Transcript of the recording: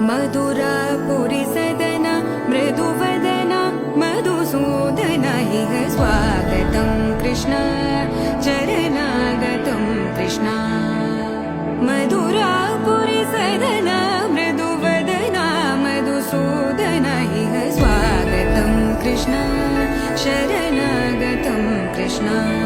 मधुरापुरी सदना मृदुवदना मधुसूदन इह स्वागतं कृष्ण चरणागतं कृष्ण मधुरापुरी सदना मृदुवदना मधुसूदन इह स्वागतं कृष्ण शरणागतं कृष्ण